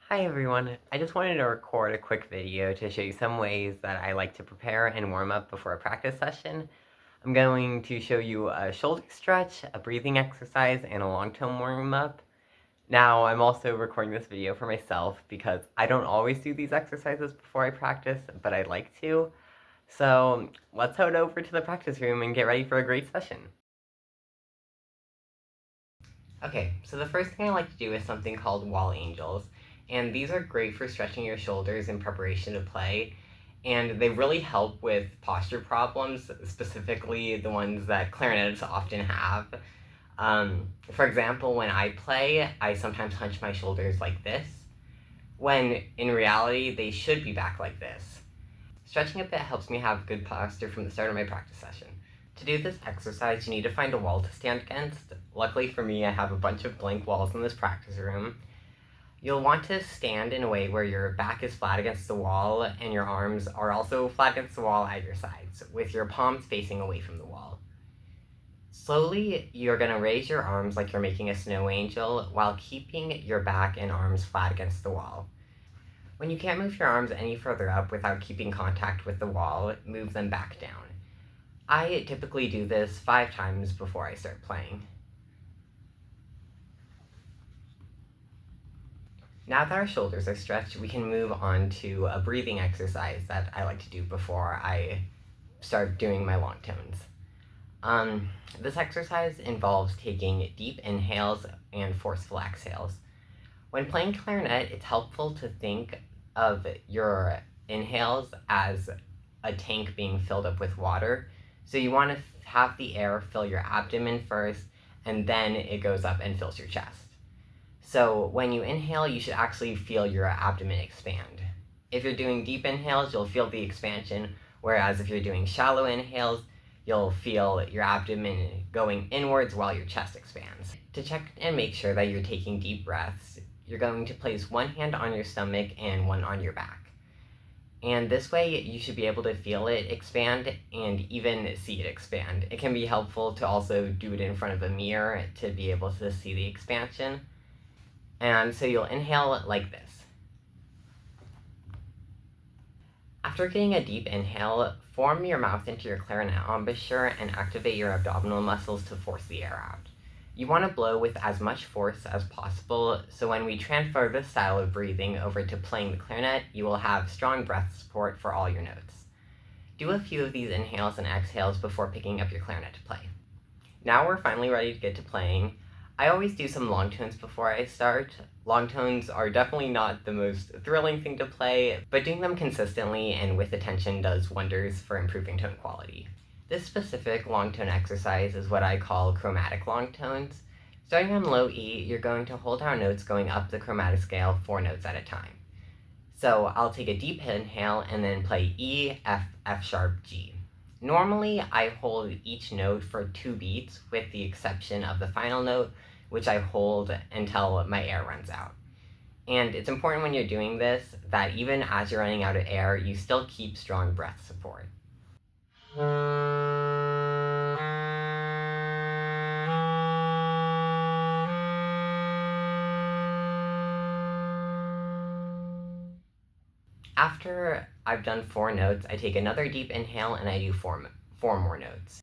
Hi everyone, I just wanted to record a quick video to show you some ways that I like to prepare and warm up before a practice session. I'm going to show you a shoulder stretch, a breathing exercise, and a long tone warm up. Now, I'm also recording this video for myself because I don't always do these exercises before I practice, but I like to. So let's head over to the practice room and get ready for a great session. Okay, so the first thing I like to do is something called wall angels, and these are great for stretching your shoulders in preparation to play, and they really help with posture problems, specifically the ones that clarinets often have. For example, when I play, I sometimes hunch my shoulders like this, when in reality they should be back like this. Stretching a bit helps me have good posture from the start of my practice session. To do this exercise, you need to find a wall to stand against. Luckily for me, I have a bunch of blank walls in this practice room. You'll want to stand in a way where your back is flat against the wall and your arms are also flat against the wall at your sides, with your palms facing away from the wall. Slowly, you're going to raise your arms like you're making a snow angel while keeping your back and arms flat against the wall. When you can't move your arms any further up without keeping contact with the wall, move them back down. I typically do this 5 times before I start playing. Now that our shoulders are stretched, we can move on to a breathing exercise that I like to do before I start doing my long tones. This exercise involves taking deep inhales and forceful exhales. When playing clarinet, it's helpful to think of your inhales as a tank being filled up with water. So you want to have the air fill your abdomen first, and then it goes up and fills your chest. So when you inhale, you should actually feel your abdomen expand. If you're doing deep inhales, you'll feel the expansion, whereas if you're doing shallow inhales, you'll feel your abdomen going inwards while your chest expands. To check and make sure that you're taking deep breaths, you're going to place one hand on your stomach and one on your back. And this way, you should be able to feel it expand and even see it expand. It can be helpful to also do it in front of a mirror to be able to see the expansion. And so you'll inhale like this. After getting a deep inhale, form your mouth into your clarinet embouchure and activate your abdominal muscles to force the air out. You want to blow with as much force as possible, so when we transfer this style of breathing over to playing the clarinet, you will have strong breath support for all your notes. Do a few of these inhales and exhales before picking up your clarinet to play. Now we're finally ready to get to playing. I always do some long tones before I start. Long tones are definitely not the most thrilling thing to play, but doing them consistently and with attention does wonders for improving tone quality. This specific long tone exercise is what I call chromatic long tones. Starting on low E, you're going to hold our notes going up the chromatic scale 4 notes at a time. So I'll take a deep inhale and then play E, F, F sharp, G. Normally, I hold each note for 2 beats, with the exception of the final note, which I hold until my air runs out. And it's important when you're doing this that even as you're running out of air, you still keep strong breath support. After I've done 4 notes, I take another deep inhale and I do 4 more notes.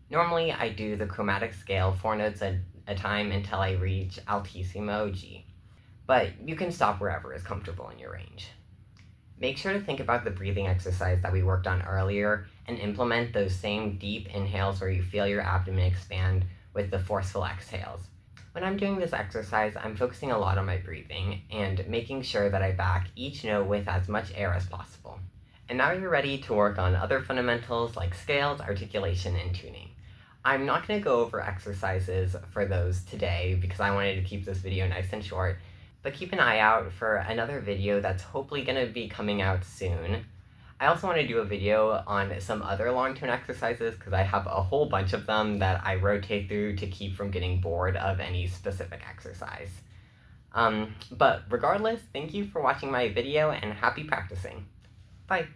Normally, I do the chromatic scale 4 notes at a time until I reach altissimo G, but you can stop wherever is comfortable in your range. Make sure to think about the breathing exercise that we worked on earlier and implement those same deep inhales where you feel your abdomen expand with the forceful exhales. When I'm doing this exercise, I'm focusing a lot on my breathing and making sure that I back each note with as much air as possible. And now you're ready to work on other fundamentals like scales, articulation, and tuning. I'm not going to go over exercises for those today because I wanted to keep this video nice and short, but keep an eye out for another video that's hopefully going to be coming out soon. I also want to do a video on some other long tone exercises because I have a whole bunch of them that I rotate through to keep from getting bored of any specific exercise. But regardless, thank you for watching my video and happy practicing. Bye.